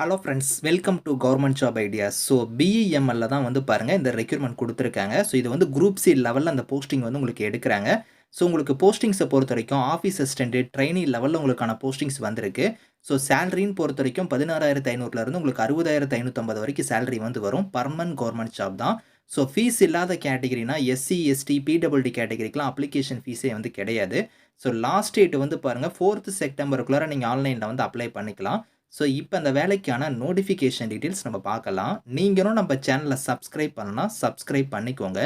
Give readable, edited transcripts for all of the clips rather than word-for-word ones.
Hello friends, welcome to government job ideas. So பிஇஎம்எல்ல தான் வந்து பாருங்கள் இந்த ரெக்யூர்மெண்ட் கொடுத்துருக்காங்க. ஸோ இது வந்து குரூப் சி லெவலில் அந்த போஸ்டிங் வந்து உங்களுக்கு எடுக்கிறாங்க. ஸோ உங்களுக்கு போஸ்டிங்ஸை பொறுத்த வரைக்கும் ஆஃபீஸ் அசிஸ்டன்ட் ட்ரெயினி லெவலில் உங்களுக்கான போஸ்டிங்ஸ் வந்திருக்கு. ஸோ சேலரின்னு பொறுத்த வரைக்கும் 16,500 உங்களுக்கு 60,550 வரைக்கும் சேலரி வந்து வரும். பர்மனன்ட் கவர்மெண்ட் ஜாப் தான். ஸோ ஃபீஸ் இல்லாத கேட்டகிரினா எஸ்சி எஸ்டி பிடபிள்டி கேட்டகிரிக்கெலாம் அப்ளிகேஷன் ஃபீஸே வந்து கிடையாது. ஸோ லாஸ்ட் டேட் வந்து பாருங்கள் 4th செப்டம்பருக்குள்ளார நீங்கள் ஆன்லைனில் வந்து அப்ளை பண்ணிக்கலாம். ஸோ இப்போ அந்த வேலைக்கான நோட்டிஃபிகேஷன் டீட்டெயில்ஸ் நம்ம பார்க்கலாம். நீங்களும் நம்ம சேனலை சப்ஸ்கிரைப் பண்ணலனா சப்ஸ்கிரைப் பண்ணிக்கோங்க.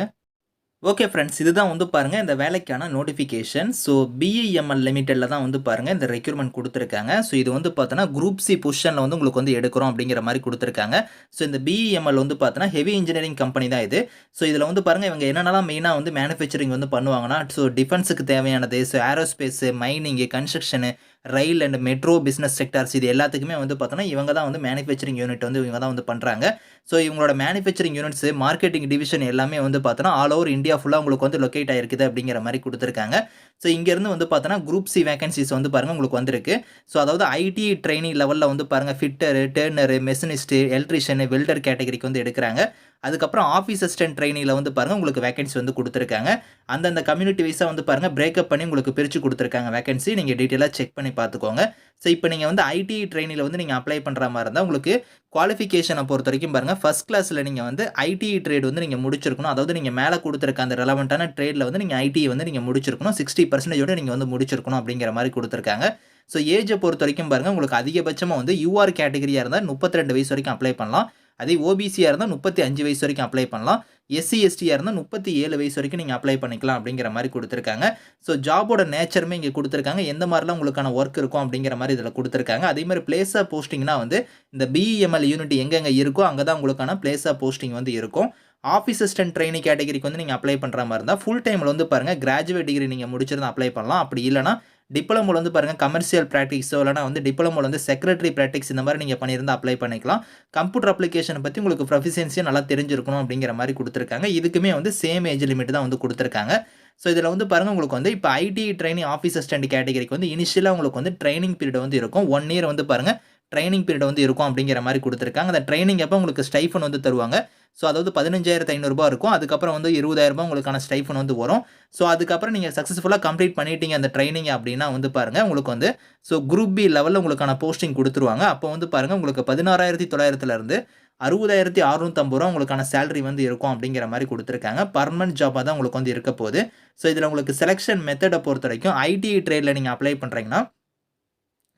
ஓகே ஃப்ரெண்ட்ஸ், இதுதான் வந்து பாருங்கள் இந்த வேலைக்கான நோட்டிஃபிகேஷன். ஸோ பிஇஎம்எல் லிமிட்டெடில் தான் வந்து பாருங்கள் இந்த ரெக்யூர்மெண்ட் கொடுத்துருக்காங்க. ஸோ இது வந்து பார்த்தோன்னா குரூப் சி பொசிஷனில் வந்து உங்களுக்கு வந்து எடுக்கிறோம் அப்படிங்கிற மாதிரி கொடுத்துருக்காங்க. ஸோ இந்த பிஇஎம்எல் வந்து பார்த்தோன்னா ஹெவி இன்ஜினியரிங் கம்பெனி தான் இது. ஸோ இதில் வந்து பாருங்கள் இவங்க என்னென்னலாம் மெயினாக வந்து மேனுஃபேக்சரிங் வந்து பண்ணுவாங்கன்னா, ஸோ டிஃபென்ஸுக்கு தேவையானது, so aerospace, மைனிங்கு, construction, rail and metro business sectors இது எல்லாத்துக்குமே வந்து பார்த்தோன்னா இவங்க தான் வந்து மேனுஃபேக்சரிங் யூனிட் வந்து இவங்க தான் வந்து பண்ணுறாங்க. ஸோ இவங்களோட மேனுஃபேக்சரிங் யூனிட்ஸ், மார்க்கெட்டிங் டிவிஷன் எல்லாமே வந்து பார்த்தோன்னா ஆல் ஓவர் இந்தியா ஃபுல்லாக உங்களுக்கு வந்து லொக்கேட் ஆகிருக்குது அப்படிங்கிற மாதிரி கொடுத்துருக்காங்க. ஸோ இங்கேருந்து வந்து பார்த்தோன்னா குரூப் சி வேகன்சிஸ் வந்து பாருங்கள் உங்களுக்கு வந்திருக்கு. ஸோ அதாவது ஐடி ட்ரைனிங் லெவலில் வந்து பாருங்கள் ஃபிட்டரு, டேர்னரு, மெஷினிஸ்ட்டு, எலக்ட்ரிஷியனு, வெல்டர் கேட்டகரிக்கு வந்து எடுக்கிறாங்க. அதுக்கப்புறம் ஆஃபீஸ் அசிஸ்டன்ட் ட்ரைனிங்கில் வந்து பாருங்கள் உங்களுக்கு வேகன்சி வந்து கொடுத்துருக்காங்க. அந்தந்த கம்யூனிட்டி வைஸாக வந்து பாருங்கள் பிரேக்கப் பண்ணி உங்களுக்கு பிரித்து கொடுத்துருக்காங்க வேகன்சி. நீங்கள் டீட்டெயிலாக செக் பண்ணி பார்த்துக்கோங்க. ஸோ இப்போ நீங்கள் வந்து ஐடி ட்ரைனிங்கில் வந்து நீங்கள் அப்ளை பண்ணுற மாதிரி இருந்தால் உங்களுக்கு குவாலிஃபிகேஷனை பொறுத்த வரைக்கும் பாருங்கள் ஃபஸ்ட் கிளாஸில் நீங்கள் வந்து ஐடி ட்ரேட் வந்து நீங்கள் முடிச்சிருக்கணும். அதாவது நீங்கள் மேலே கொடுத்துருக்க அந்த ரெலவெண்ட்டான ட்ரேடில் வந்து நீங்கள் ஐடி வந்து நீங்கள் முடிச்சிருக்கணும். 60% நீங்கள் வந்து முடிச்சிருக்கணும் அப்படிங்கிற மாதிரி கொடுத்துருக்காங்க. ஸோ ஏஜை பொறுத்த வரைக்கும் பாருங்கள் உங்களுக்கு அதிகபட்சமாக வந்து யூஆர் கேட்டகரியாக இருந்தால் 32 வயசு வரைக்கும் அப்ளை பண்ணலாம். அதே ஓபிசியாக இருந்தால் 35 வயசு வரைக்கும் அப்ளை பண்ணலாம். எஸ்சி எஸ்டியாக இருந்தால் 37 வயசு வரைக்கும் நீங்கள் அப்ளை பண்ணிக்கலாம் அப்படிங்கிற மாதிரி கொடுத்துருக்காங்க. ஸோ ஜாபோட நேச்சருமே இங்கே கொடுத்துருக்காங்க. எந்த மாதிரிலாம் உங்களுக்கான ஒர்க் இருக்கும் அப்படிங்கிற மாதிரி இதில் கொடுத்துருக்காங்க. அதே மாதிரி பிளேஸ் ஆஃப் போஸ்டிங்னா வந்து இந்த பிஇஎம்எல் யூனிட் எங்கெங்கே இருக்கோ அங்கே தான் உங்களுக்கான பிளேஸ் ஆஃப் போஸ்டிங் வந்து இருக்கும். ஆஃபீஸ் அசிஸ்டன்ட் ட்ரைனிங் கேட்டகரிக்கு வந்து நீங்கள் அப்ளை பண்ணுற மாதிரி இருந்தால் ஃபுல் டைமில் வந்து பாருங்கள் கிராஜுவேட் டிகிரி நீங்கள் முடிச்சிருந்தா அப்ளை பண்ணலாம். அப்படி இல்லைனா டிப்ளமோவில் வந்து பாருங்கள் கமர்ஷியல் ப்ராக்டிக்ஸோ இல்லைனா வந்து டிப்ளமோவில் வந்து செக்ரட்டரி ப்ராக்டிக்ஸ் இந்த மாதிரி நீங்கள் பண்ணியிருந்தால் அப்ளை பண்ணிக்கலாம். கம்ப்யூட்டர் அப்ளிகேஷனை பற்றி உங்களுக்கு ப்ரொஃபிஷியன்சியும் நல்லா தெரிஞ்சிருக்கணும் அப்படிங்கிற மாதிரி கொடுத்துருக்காங்க. இதுக்குமே வந்து சேம் ஏஜ் லிமிட் தான் வந்து கொடுத்துருக்காங்க. ஸோ இதில் வந்து பாருங்கள் உங்களுக்கு வந்து இப்போ ஐடி ட்ரைனிங் ஆஃபீஸ் அசிஸ்டன்ட் கேட்டகரிக்கு வந்து இனிஷியலாக உங்களுக்கு வந்து ட்ரைனிங் பீரியட் வந்து இருக்கும். 1 இயர் வந்து பாருங்கள் ட்ரைனிங் பீரியட் வந்து இருக்கும் அப்படிங்கிற மாதிரி கொடுத்துருக்காங்க. அந்த ட்ரைனிங் அப்போ உங்களுக்கு ஸ்டைஃபன் வந்து தருவாங்க. ஸோ அதாவது 15,500 இருக்கும். அதுக்கப்புறம் வந்து 20,000 உங்களுக்கான ஸ்டைஃபன் வந்து வரும். ஸோ அதுக்கப்புறம் நீங்கள் சக்ஸஸ்ஃபுல்லாக கம்ப்ளீட் பண்ணிட்டீங்க அந்த ட்ரைனிங் அப்படின்னா வந்து பாருங்கள் உங்களுக்கு வந்து ஸோ குரூப் பி லெவலில் உங்களுக்கான போஸ்டிங் கொடுத்துருவாங்க. அப்போ வந்து பாருங்கள் உங்களுக்கு 16,900 60,650 உங்களுக்கான சேலரி வந்து இருக்கும் அப்படிங்கிற மாதிரி கொடுத்துருக்காங்க. பர்மனன்ட் ஜாபாக தான் உங்களுக்கு வந்து இருக்க போகுது. ஸோ இதில் உங்களுக்கு செலெக்ஷன் மெத்தடை பொறுத்த வரைக்கும் ஐடிஐ ட்ரேடில் நீங்கள் அப்ளை பண்ணுறீங்கன்னா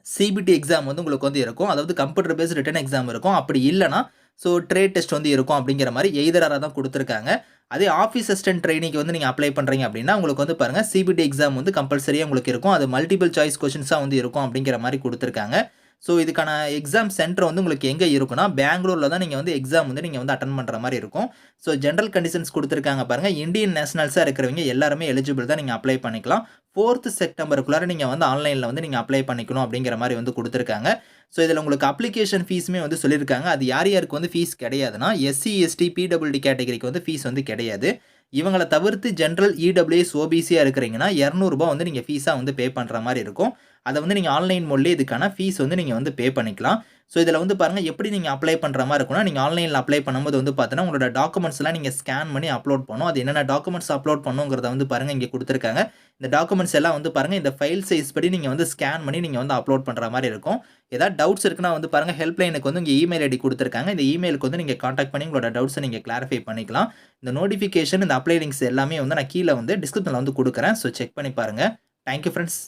சிபிடி எக்ஸாம் வந்து உங்களுக்கு வந்து இருக்கும். அதாவது கம்ப்யூட்டர் பேஸ்ட் ரிட்டன் எக்ஸாம் இருக்கும். அப்படி இல்லைனா ஸோ ட்ரேட் டெஸ்ட் வந்து இருக்கும் அப்படிங்கிற மாதிரி எய்தராக தான் கொடுத்துருக்காங்க. அதே ஆஃபீஸ் அசிஸ்டன்ட் ட்ரைனிங்க்கு வந்து நீங்கள் அப்ளை பண்ணுறீங்க அப்படின்னா உங்களுக்கு வந்து பாருங்கள் சிபிடி எக்ஸாம் வந்து கம்பல்சரியாக உங்களுக்கு இருக்கும். அது மல்டிபிள் சாய்ஸ் கொஷின்ஸாக வந்து இருக்கும் அப்படிங்கிற மாதிரி கொடுத்துருக்காங்க. ஸோ இதுக்கான எக்ஸாம் சென்டர் வந்து உங்களுக்கு எங்கே இருக்குன்னா பெங்களூரில் தான் நீங்கள் வந்து எக்ஸாம் வந்து நீங்கள் வந்து அட்டன் பண்ணுற மாதிரி இருக்கும். ஸோ ஜென்ரல் கண்டிஷன்ஸ் கொடுத்துருக்காங்க பாருங்கள். இந்தியன் நேஷனல்ஸாக இருக்கிறவங்க எல்லாருமே எலிஜிபிள் தான் நீங்கள் அப்ளை பண்ணிக்கலாம். 4th செப்டம்பருக்குள்ளார நீங்கள் வந்து ஆன்லைனில் வந்து நீங்கள் அப்ளை பண்ணிக்கணும் அப்படிங்கிற மாதிரி வந்து கொடுத்துருக்காங்க. ஸோ இதில் உங்களுக்கு அப்ளிகேஷன் ஃபீஸுமே வந்து சொல்லியிருக்காங்க. அது யார் யாருக்கு வந்து ஃபீஸ் கிடையாதுன்னா எஸ்சி எஸ்டி பிடபிள்டி கேட்டகரிக்கு வந்து ஃபீஸ் வந்து கிடையாது. இவங்களை தவிர்த்து ஜென்ரல் இடபிள்யூஎஸ் ஓபிசியாக இருக்கிறீங்கன்னா ₹200 வந்து நீங்கள் ஃபீஸாக வந்து பே பண்ணுற மாதிரி இருக்கும். அதை வந்து நீங்கள் ஆன்லைன் மோட்லேயே இதுக்கான ஃபீஸ் வந்து நீங்கள் வந்து பே பண்ணிக்கலாம். ஸோ இதில் வந்து பாருங்கள் எப்படி நீங்கள் அப்ளை பண்ணுற மாதிரி இருக்குன்னா நீங்கள் ஆன்லைனில் அப்ளை பண்ணும்போது வந்து பார்த்தீங்கன்னா உங்களோட டாக்குமெண்ட்ஸ்லாம் நீங்கள் ஸ்கேன் பண்ணி அப்லோட் பண்ணணும். அது என்னென்ன டாக்குமெண்ட்ஸ் அப்லோட் பண்ணுங்கிறத வந்து பாருங்கள் இங்கே கொடுத்துருக்காங்க. இந்த டாக்குமெண்ட்ஸ் எல்லாம் வந்து பாருங்கள் இந்த ஃபைல் சைஸ் படி நீங்கள் வந்து ஸ்கேன் பண்ணி நீங்கள் வந்து அப்லோட் பண்ணுற மாதிரி இருக்கும். ஏதாவது டவுட்ஸ் இருக்குன்னா வந்து பாருங்கள் ஹெல்ப்லைனுக்கு வந்து இங்கே இமெயில் ஐடி கொடுத்துருக்காங்க. இந்த இமெயிலுக்கு வந்து நீங்கள் காண்டாக்ட் பண்ணி உங்களோட டவுட்ஸை நீங்கள் கிளாரிஃபை பண்ணிக்கலாம். இந்த நோட்டிஃபிகேஷன் இந்த அப்ளை லிங்க்ஸ் எல்லாமே வந்து நான் கீழே வந்து டிஸ்கிரிப்ஷனில் வந்து கொடுக்குறேன். ஸோ செக் பண்ணி பாருங்கள். Thank you friends.